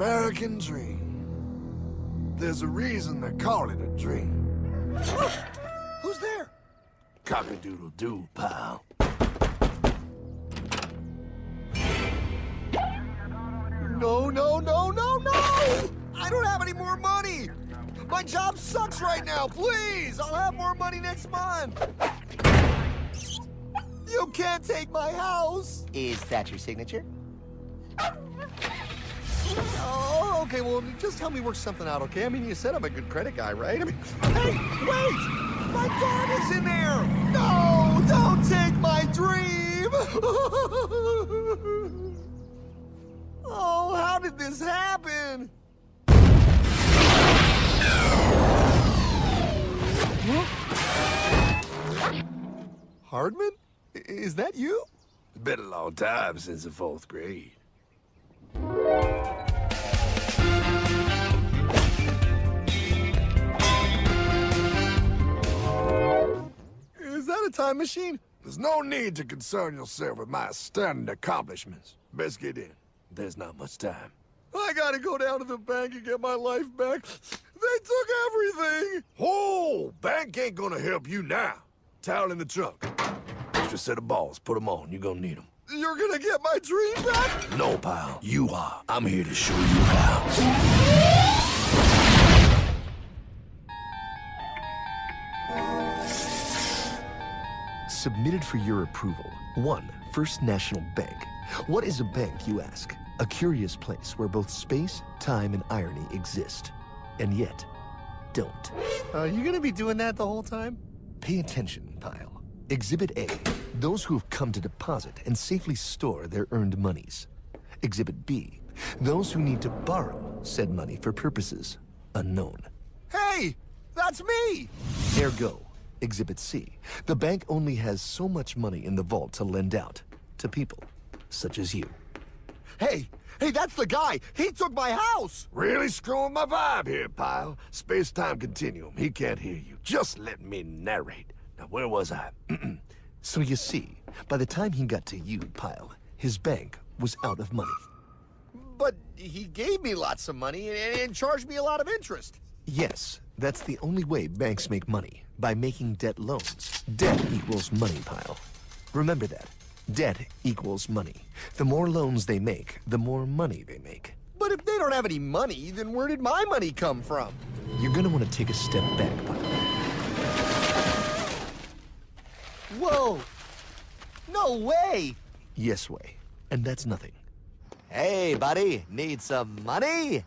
American dream. There's a reason they call it a dream. Who's there? Cock-a-doodle-doo, pal. No, no, no, no, no! I don't have any more money! My job sucks right now, please! I'll have more money next month! You can't take my house! Is that your signature? Oh, okay, well, just help me work something out, okay? I mean, you said I'm a good credit guy, right? I mean, hey, wait! My dog is in there! No, don't take my dream! Oh, how did this happen? Hardman? Is that you? It's been a long time since the 4th grade. Is that a time machine? There's no need to concern yourself with my stunning accomplishments. Best get in. There's not much time. I gotta go down to the bank and get my life back. They took everything! Oh, bank ain't gonna help you now. Towel in the trunk. Extra set of balls. Put them on. You're gonna need them. You're gonna get my dream back? No, pal. You are. I'm here to show you how. Submitted for your approval. 1. First National Bank. What is a bank, you ask? A curious place where both space, time, and irony exist. And yet, don't. Are you gonna be doing that the whole time? Pay attention, pile. Exhibit A. Those who have come to deposit and safely store their earned monies. Exhibit B. Those who need to borrow said money for purposes unknown. Hey! That's me! Ergo, Exhibit C. The bank only has so much money in the vault to lend out to people such as you. Hey! Hey, that's the guy! He took my house! Really screwing my vibe here, pal. Space-time continuum. He can't hear you. Just let me narrate. Now, where was I? So you see, by the time he got to you, pile, his bank was out of money. But he gave me lots of money and charged me a lot of interest. Yes, that's the only way banks make money, by making debt loans. Debt equals money, pile. Remember that. Debt equals money. The more loans they make, the more money they make. But if they don't have any money, then where did my money come from? You're gonna want to take a step back, pile. Whoa! No way! Yes way. And that's nothing. Hey, buddy, need some money?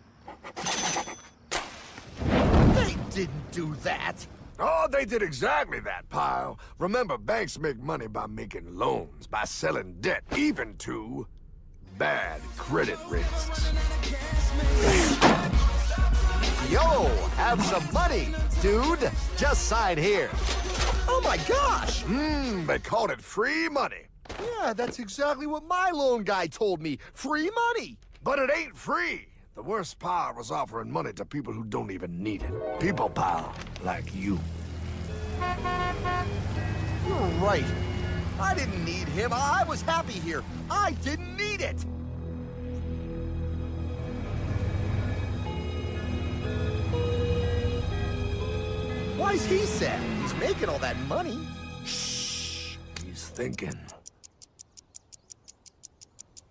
They didn't do that! Oh, they did exactly that, pal. Remember, banks make money by making loans, by selling debt, even to bad credit risks. Yo, have some money, dude. Just sign here. Oh my gosh! They called it free money. Yeah, that's exactly what my loan guy told me. Free money! But it ain't free. The worst part was offering money to people who don't even need it. People, pal, like you. You're right. I didn't need him. I was happy here. I didn't need it. Why's he sad? He's making all that money. Shh. He's thinking.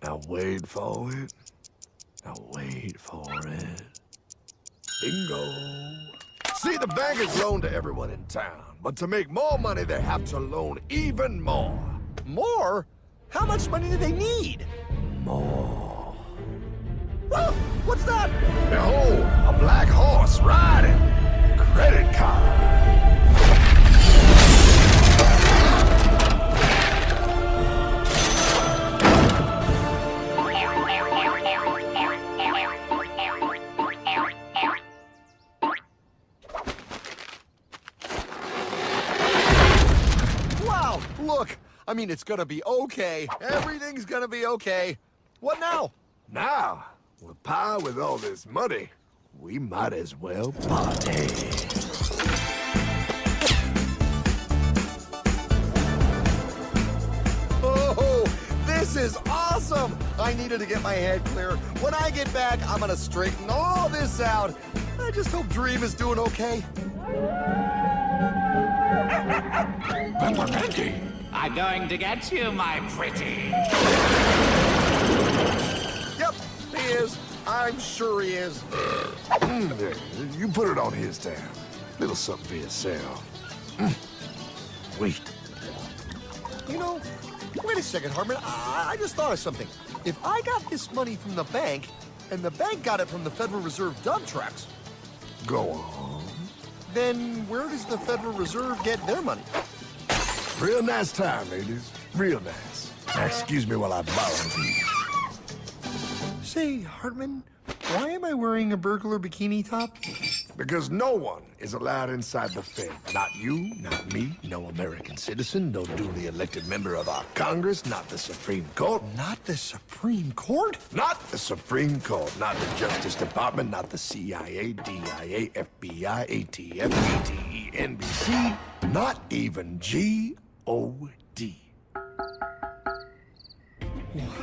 Now wait for it. Now wait for it. Bingo. See, the bankers loan to everyone in town. But to make more money, they have to loan even more. More? How much money do they need? More. Whoa! What's that? Behold, a black horse riding. Credit card. Wow! Look! I mean, it's gonna be okay. Everything's gonna be okay. What now? Now, with power with all this money, we might as well party. Oh, this This is awesome! I needed to get my head clear. When I get back, I'm gonna straighten all this out. I just hope Dream is doing okay. I'm going to get you, my pretty. Yep, he is. I'm sure he is. There, you put it on his tab. Little something for yourself. Wait. You know, wait a second, Hartman. I just thought of something. If I got this money from the bank, and the bank got it from the Federal Reserve dump trucks, Go on. then where does the Federal Reserve get their money? Real nice time, ladies. Real nice. Now, excuse me while I borrow these. Say, Hartman, why am I wearing a burglar bikini top? Because no one is allowed inside the Fed. Not you, not me, no American citizen, no duly elected member of our Congress, not the Supreme Court. Not the Supreme Court? Not the Supreme Court, not the Justice Department, not the CIA, DIA, FBI, ATF, ATE, NBC, not even G.O.D.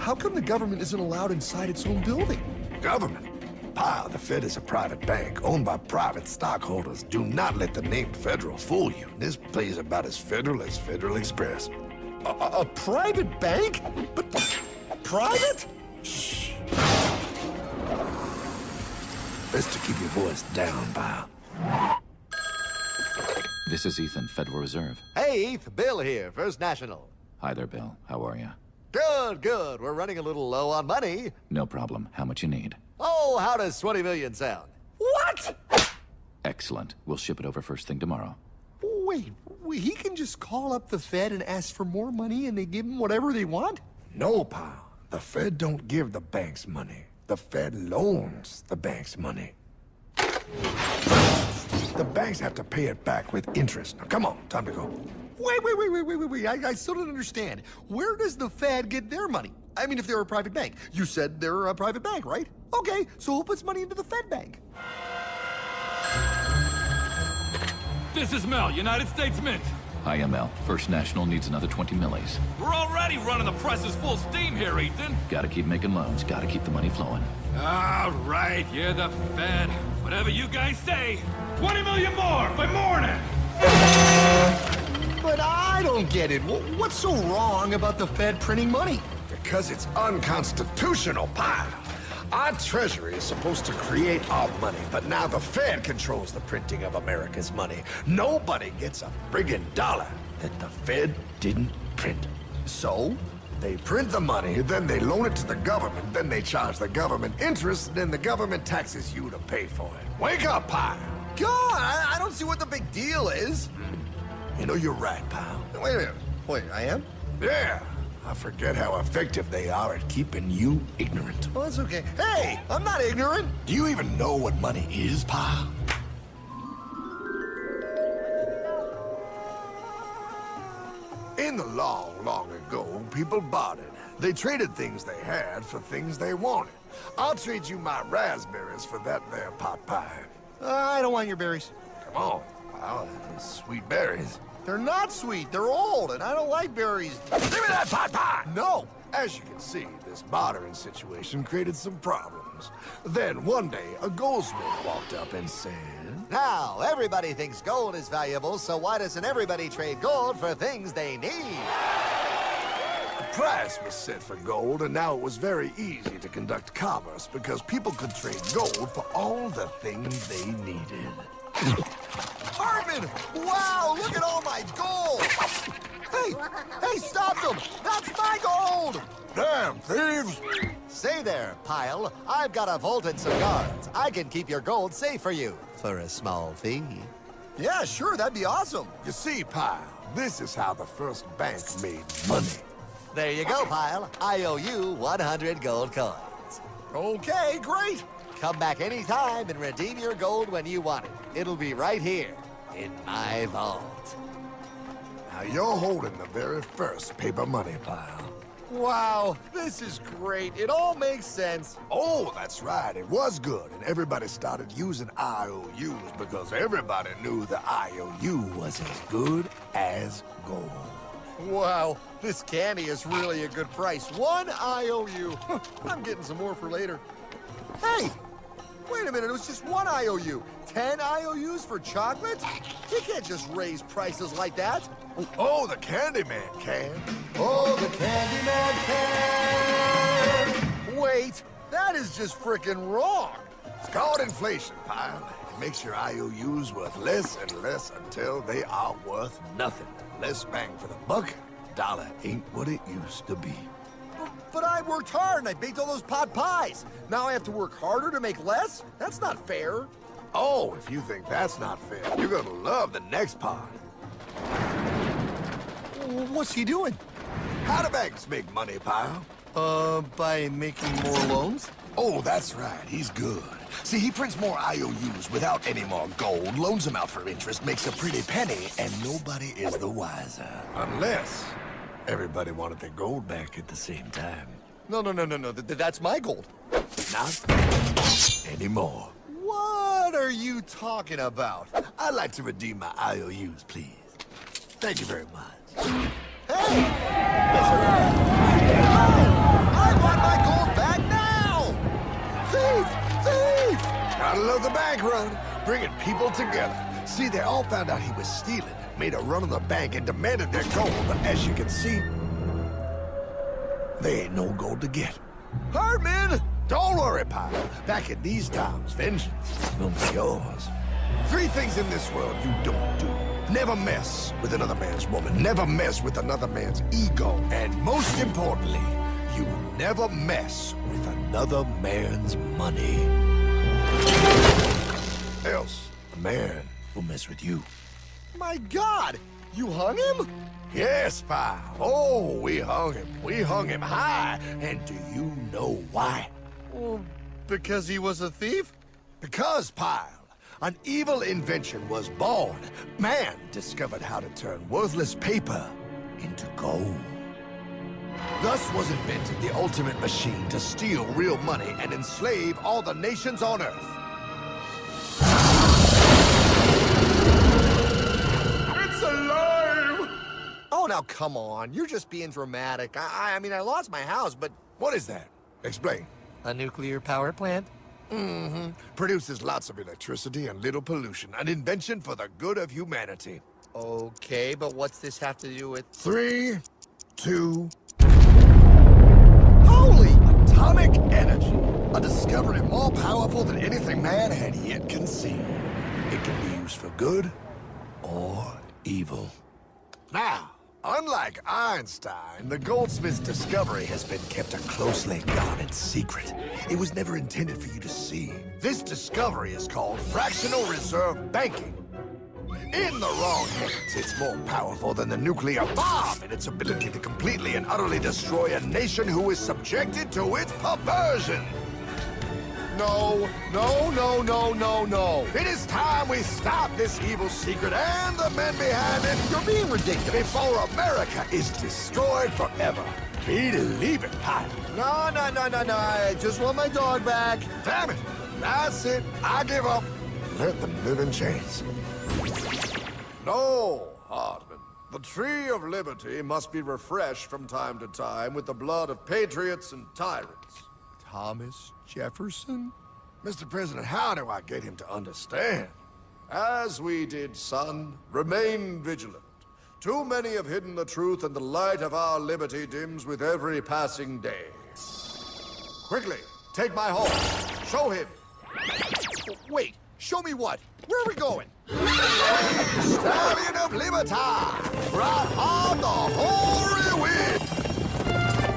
How come the government isn't allowed inside its own building? Government? Pile, the Fed is a private bank owned by private stockholders. Do not let the name Federal fool you. This place is about as federal as Federal Express. A private bank? But private? Shh. Best to keep your voice down, pal. This is Ethan, Federal Reserve. Hey, Eth, Bill here, First National. Hi there, Bill. How are you? Good, good. We're running a little low on money. No problem. How much you need? Oh, how does 20 million sound? What? Excellent. We'll ship it over first thing tomorrow. Wait, he can just call up the Fed and ask for more money and they give him whatever they want? No, pal. The Fed don't give the banks money. The Fed loans the banks money. The banks have to pay it back with interest. Now, come on, time to go. Wait. I still don't understand. Where does the Fed get their money? I mean, if they're a private bank. You said they're a private bank, right? Okay, so who puts money into the Fed bank? This is Mel, United States Mint. Hi, ML. First National needs another 20 millis. We're already running the presses full steam here, Ethan. Gotta keep making loans. Gotta keep the money flowing. All right, you're the Fed. Whatever you guys say. 20 million more by morning. But I don't get it. What's so wrong about the Fed printing money? Because it's unconstitutional, pal. Our Treasury is supposed to create our money, but now the Fed controls the printing of America's money. Nobody gets a friggin' dollar that the Fed didn't print. So? They print the money, then they loan it to the government, then they charge the government interest, then the government taxes you to pay for it. Wake up, pal. God, I don't see what the big deal is. You know, you're right, pal. Wait a minute. Wait, I am? Yeah. I forget how effective they are at keeping you ignorant. Well, that's okay. Hey, I'm not ignorant. Do you even know what money is, pal? In the long, long ago, people bartered. They traded things they had for things they wanted. I'll trade you my raspberries for that there pot pie. I don't want your berries. Come on, pal. Those sweet berries. They're not sweet. They're old, and I don't like berries. Give me that pot pie! No. As you can see, this bartering situation created some problems. Then one day, a goldsmith walked up and said, Now, everybody thinks gold is valuable, so why doesn't everybody trade gold for things they need? a price was set for gold, and now it was very easy to conduct commerce because people could trade gold for all the things they needed. Hartman! Wow, look at all my gold! Hey, stop them! That's my gold! Damn thieves! Say there, Pile. I've got a vault and some guards. I can keep your gold safe for you for a small fee. Yeah, sure, that'd be awesome. You see, Pile, this is how the first bank made money. There you go, Pile. I owe you 100 gold coins. Okay, great. Come back anytime and redeem your gold when you want it. It'll be right here in my vault. Now you're holding the very first paper money, Pile. Wow, this is great. It all makes sense. Oh, that's right. It was good, and everybody started using IOUs because everybody knew the IOU was as good as gold. Wow, this candy is really a good price. 1 IOU. I'm getting some more for later. Hey, wait a minute, it was just 1 IOU. 10 IOUs for chocolate? You can't just raise prices like that. Oh, the Candyman can. Oh, the Candyman can! Wait, that is just frickin' wrong. It's called inflation, pal. It makes your IOUs worth less and less until they are worth nothing. Less bang for the buck. Dollar ain't what it used to be. But I worked hard and I baked all those pot pies. Now I have to work harder to make less? That's not fair. Oh, if you think that's not fair, you're gonna love the next part. What's he doing? How do banks make money, pal? By making more loans? Oh, that's right. He's good. See, he prints more IOUs without any more gold, loans them out for interest, makes a pretty penny, and nobody is the wiser. Unless everybody wanted their gold back at the same time. No. That's my gold. Not anymore. What are you talking about? I'd like to redeem my IOUs, please. Thank you very much. Hey! I want my gold back now! Thief! Gotta love the bank run, bringing people together. See, they all found out he was stealing, made a run on the bank, and demanded their gold. But as you can see, there ain't no gold to get. Herdman! Don't worry, pal. Back in these times, vengeance will be yours. 3 things in this world you don't do. Never mess with another man's woman. Never mess with another man's ego. And most importantly, you never mess with another man's money. Else, a man will mess with you. My God! You hung him? Yes, pal. Oh, we hung him. We hung him high. And do you know why? Well, because he was a thief? Because, pal, an evil invention was born. Man discovered how to turn worthless paper into gold. Thus was invented the ultimate machine to steal real money and enslave all the nations on Earth. It's alive! Oh, now come on. You're just being dramatic. I mean, I lost my house, but... What is that? Explain. A nuclear power plant? Mm-hmm. Produces lots of electricity and little pollution. An invention for the good of humanity. Okay, but what's this have to do with... 3, 2... Holy! Atomic energy. A discovery more powerful than anything man had yet conceived. It can be used for good or evil. Now, unlike Einstein, the goldsmith's discovery has been kept a closely guarded secret. It was never intended for you to see. This discovery is called fractional reserve banking. In the wrong hands, it's more powerful than the nuclear bomb in its ability to completely and utterly destroy a nation who is subjected to its perversion. No. It is time we stop this evil secret and the men behind it. You're being ridiculous. Before America is destroyed forever. Believe it, Pop. No. I just want my dog back. Damn it. That's it. I give up. Let them live in chains. No, Hardman. The tree of liberty must be refreshed from time to time with the blood of patriots and tyrants. Thomas Jefferson? Mr. President, how do I get him to understand? As we did, son, remain vigilant. Too many have hidden the truth, and the light of our liberty dims with every passing day. Quickly, take my horse. Show him. Wait, show me what? Where are we going? Stallion of Liberty! Right on the hoary wind!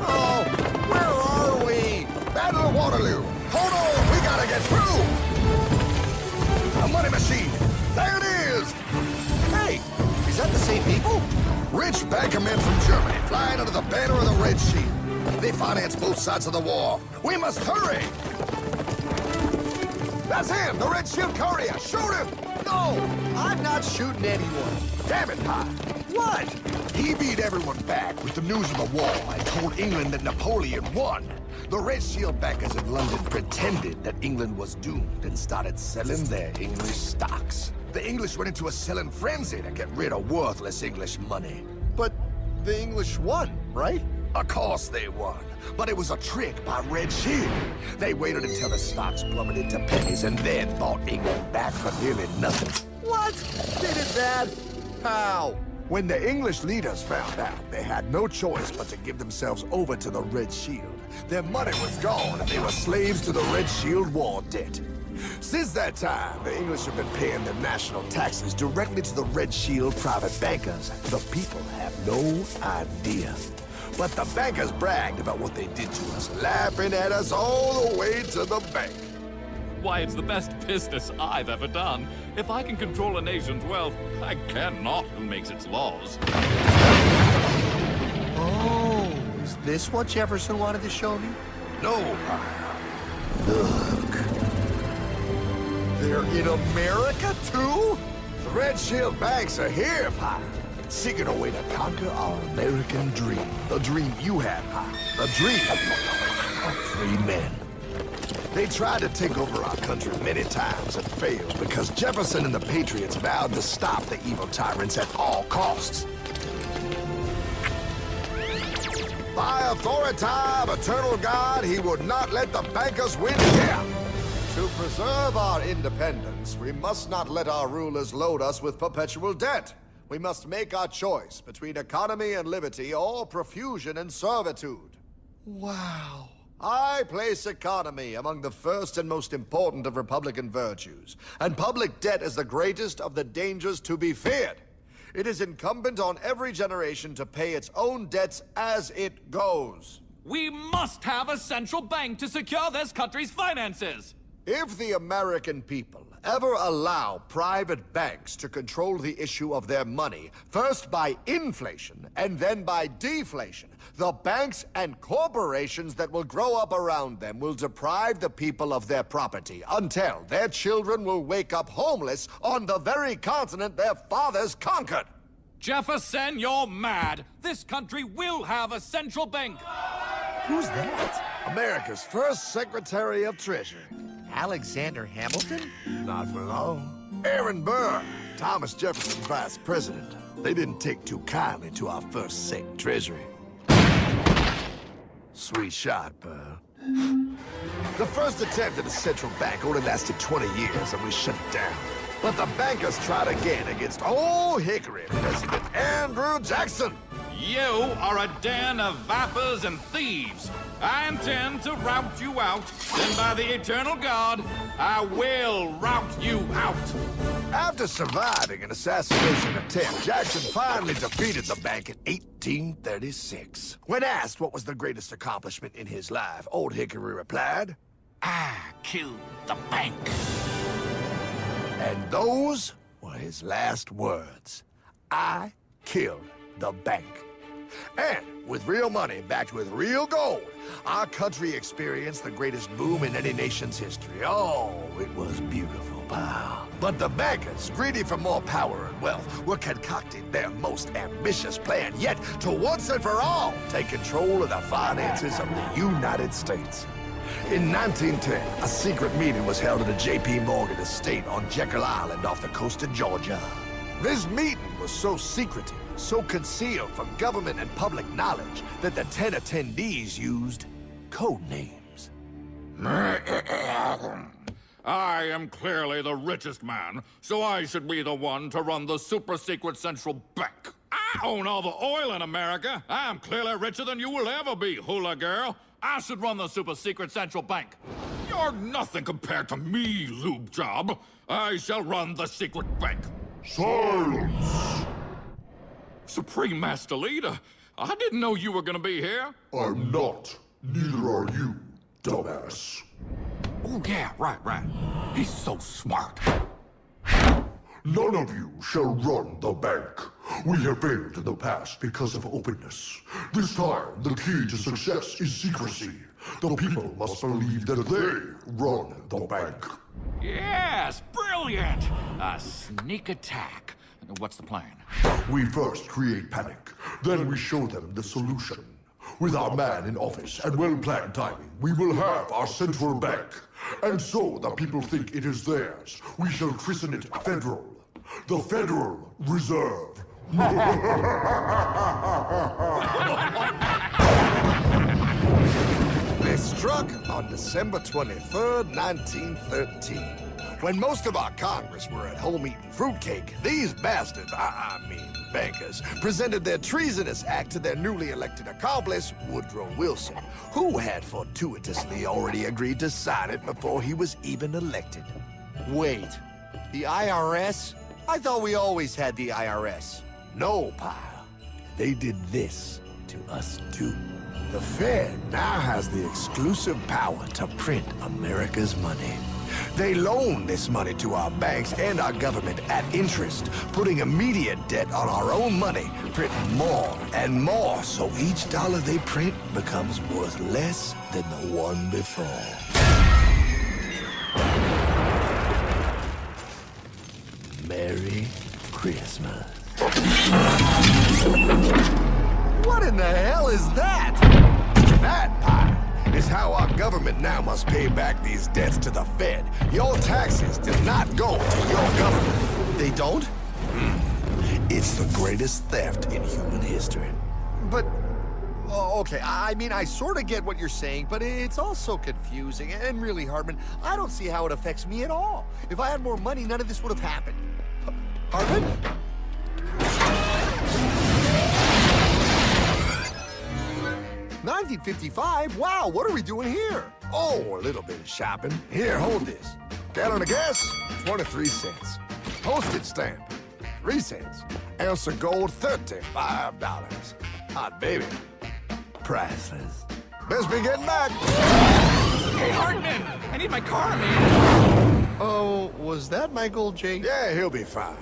Oh, where are we? Battle of Waterloo! Hold on, we gotta get through! A money machine! There it is! Hey, is that the same people? Rich banker men from Germany, flying under the banner of the Red Shield. They finance both sides of the war. We must hurry! That's him, the Red Shield courier! Shoot him! No, I'm not shooting anyone. Damn it, Pop! What? He beat everyone back with the news of the war and told England that Napoleon won. The Red Shield backers in London pretended that England was doomed and started selling their English stocks. The English went into a selling frenzy to get rid of worthless English money. But the English won, right? Of course they won. But it was a trick by Red Shield. They waited until the stocks plummeted to pennies and then bought England back for nearly nothing. What? They did that? How? When the English leaders found out, they had no choice but to give themselves over to the Red Shield. Their money was gone, and they were slaves to the Red Shield war debt. Since that time, the English have been paying their national taxes directly to the Red Shield private bankers. The people have no idea. But the bankers bragged about what they did to us, laughing at us all the way to the bank. Why, it's the best business I've ever done. If I can control a nation's wealth, I care not who makes its laws. Oh, is this what Jefferson wanted to show me? No, look. They're in America, too? The Red Shield banks are here, Pie. Seeking a way to conquer our American dream. The dream you have, Pie. The dream of free men. They tried to take over our country many times and failed because Jefferson and the Patriots vowed to stop the evil tyrants at all costs. By authority of eternal God, he would not let the bankers win here. To preserve our independence, we must not let our rulers load us with perpetual debt. We must make our choice between economy and liberty or profusion and servitude. Wow. I place economy among the first and most important of Republican virtues, and public debt is the greatest of the dangers to be feared. It is incumbent on every generation to pay its own debts as it goes. We must have a central bank to secure this country's finances. If the American people ever allow private banks to control the issue of their money, first by inflation and then by deflation, the banks and corporations that will grow up around them will deprive the people of their property until their children will wake up homeless on the very continent their fathers conquered. Jefferson, you're mad. This country will have a central bank. Who's that? America's first Secretary of Treasury. Alexander Hamilton? Not for long. Aaron Burr, Thomas Jefferson's vice president. They didn't take too kindly to our first Sec Treasury. Sweet shot, Burr. The first attempt at a central bank only lasted 20 years and we shut it down. But the bankers tried again against Old Hickory President Andrew Jackson. You are a den of vipers and thieves. I intend to rout you out, and by the eternal God, I will rout you out. After surviving an assassination attempt, Jackson finally defeated the bank in 1836. When asked what was the greatest accomplishment in his life, Old Hickory replied, I killed the bank. and those were his last words. I killed the bank. And with real money backed with real gold, our country experienced the greatest boom in any nation's history. Oh, it was beautiful, pal. But the bankers, greedy for more power and wealth, were concocting their most ambitious plan yet to once and for all take control of the finances of the United States. In 1910, a secret meeting was held at a J.P. Morgan estate on Jekyll Island off the coast of Georgia. This meeting was so secretive, so concealed from government and public knowledge that the 10 attendees used code names. I am clearly the richest man, so I should be the one to run the super-secret central bank. I own all the oil in America. I'm clearly richer than you will ever be, hula girl. I should run the super-secret central bank. You're nothing compared to me, lube job. I shall run the secret bank. Silence! Supreme Master Leader, I didn't know you were gonna be here. I'm not. Neither are you, dumbass. Oh, yeah, right. He's so smart. None of you shall run the bank. We have failed in the past because of openness. This time, the key to success is secrecy. The people must believe that they run the bank. Yes, brilliant! A sneak attack. What's the plan? We first create panic, then we show them the solution. With our man in office and well-planned timing, we will have our central bank. And so the people think it is theirs. We shall christen it Federal. The Federal Reserve They struck on December 23rd, 1913. When most of our Congress were at home eating fruitcake, these bastards, I mean bankers, presented their treasonous act to their newly elected accomplice, Woodrow Wilson, who had fortuitously already agreed to sign it before he was even elected. Wait, the IRS? I thought we always had the IRS. No, pal. They did this to us too. The Fed now has the exclusive power to print America's money. They loan this money to our banks and our government at interest, putting immediate debt on our own money, printing more and more, so each dollar they print becomes worth less than the one before. Merry Christmas. What in the hell is that? That, pie, is how our government now must pay back these debts to the Fed. Your taxes do not go to your government. They don't? It's the greatest theft in human history. But, oh, okay, I mean, I sort of get what you're saying, but it's all so confusing. And really, Hartman, I don't see how it affects me at all. If I had more money, none of this would have happened. Hartman? 1955? Wow, what are we doing here? Oh, a little bit of shopping. Here, hold this. Gallon of gas, 23 cents. Postage stamp, 3 cents. Ounce of gold, $35. Hot baby, priceless. Best be getting back. Hey, Hartman! I need my car, man! Oh, was that my gold, Jay? Yeah, he'll be fine.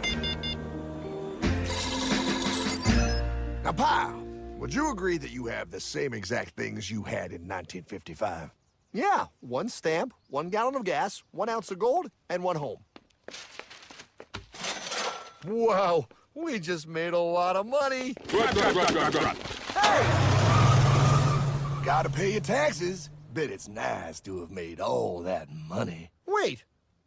Now, pal, would you agree that you have the same exact things you had in 1955? Yeah, 1 stamp, 1 gallon of gas, 1 ounce of gold, and 1 home. Wow, we just made a lot of money. Gotta pay your taxes. Bet it's nice to have made all that money. Wait,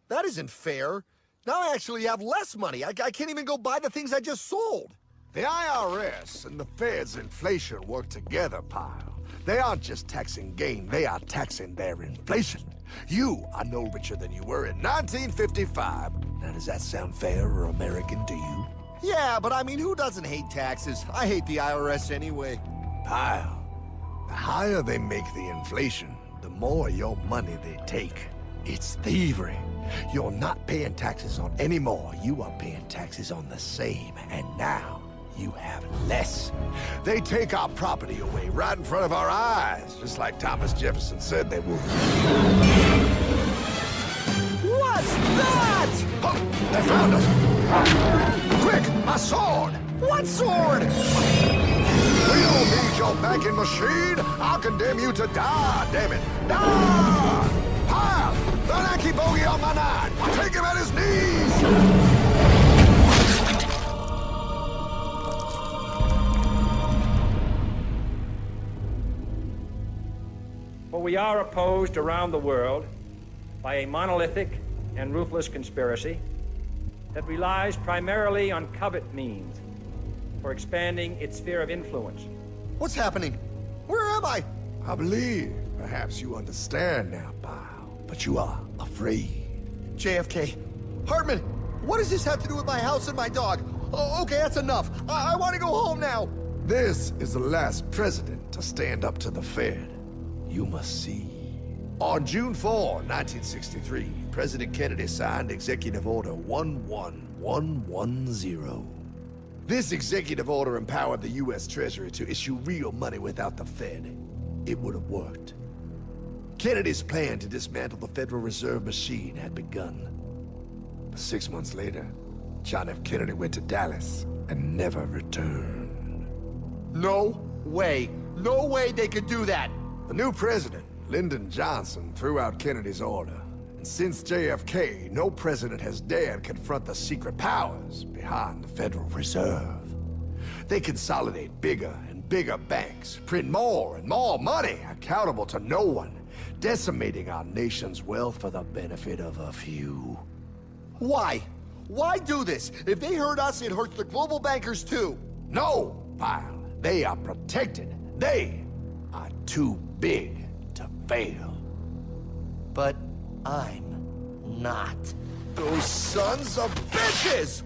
that isn't fair. Now I actually have less money. I can't even go buy the things I just sold. The IRS and the Fed's inflation work together, pal. They aren't just taxing gain, they are taxing their inflation. You are no richer than you were in 1955. Now, does that sound fair or American to you? Yeah, but I mean, who doesn't hate taxes? I hate the IRS anyway. Pal, the higher they make the inflation, the more your money they take. It's thievery. You're not paying taxes on any more. You are paying taxes on the same, and now you have less. They take our property away right in front of our eyes, just like Thomas Jefferson said they would. What's that? Oh, they found us! Quick, my sword! What sword? We don't need your banking machine! I'll condemn you to die, damn it! Die! Pile! The lanky bogey on my 9! Take him at his knees! For we are opposed around the world by a monolithic and ruthless conspiracy that relies primarily on covert means for expanding its sphere of influence. What's happening? Where am I? I believe perhaps you understand now, pal, but you are afraid. JFK. Hartman, what does this have to do with my house and my dog? Oh, okay, that's enough. I want to go home now. This is the last president to stand up to the Fed. You must see. On June 4, 1963, President Kennedy signed Executive Order 11110. This executive order empowered the U.S. Treasury to issue real money without the Fed. It would have worked. Kennedy's plan to dismantle the Federal Reserve machine had begun. But 6 months later, John F. Kennedy went to Dallas and never returned. No way. No way they could do that. The new president, Lyndon Johnson, threw out Kennedy's order. And since JFK, no president has dared confront the secret powers behind the Federal Reserve. They consolidate bigger and bigger banks, print more and more money, accountable to no one, decimating our nation's wealth for the benefit of a few. Why? Why do this? If they hurt us, it hurts the global bankers too. No, pal. They are protected. They are too big to fail. But I'm not. Those sons of bitches!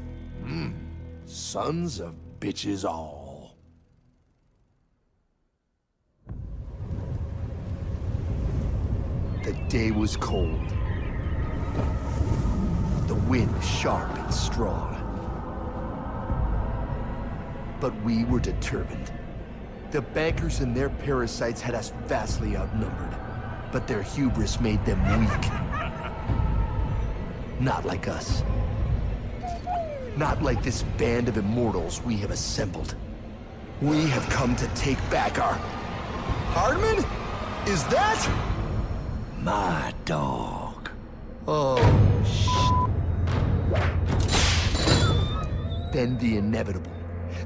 Sons of bitches all. The day was cold. The wind sharp and strong. But we were determined. The bankers and their parasites had us vastly outnumbered, but their hubris made them weak. Not like us. Not like this band of immortals we have assembled. We have come to take back our... Hardman? Is that? my dog. Oh, Then the inevitable.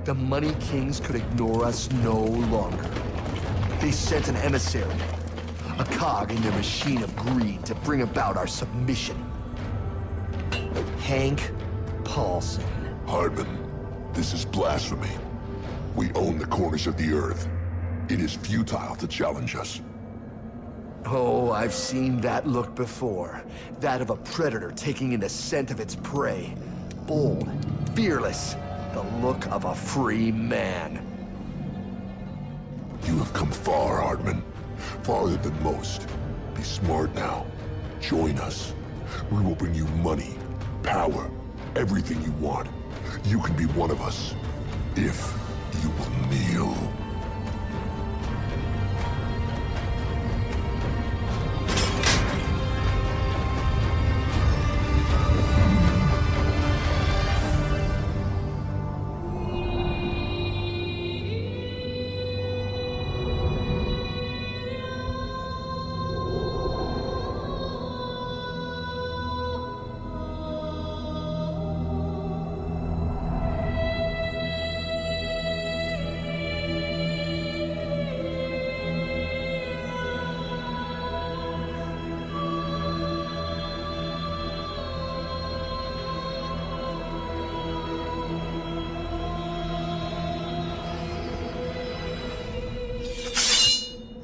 The Money Kings could ignore us no longer. They sent an emissary, a cog in their machine of greed to bring about our submission. Hank Paulson. Hardman, this is blasphemy. We own the corners of the earth. It is futile to challenge us. Oh, I've seen that look before. That of a predator taking in the scent of its prey. Bold, fearless, the look of a free man. You have come far, Hardman. Farther than most. Be smart now. Join us. We will bring you money, power, everything you want. You can be one of us, if you will kneel.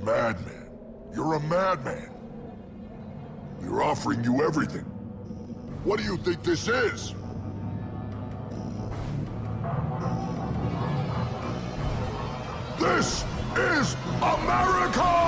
Madman. You're a madman. We're offering you everything. What do you think this is? This is America!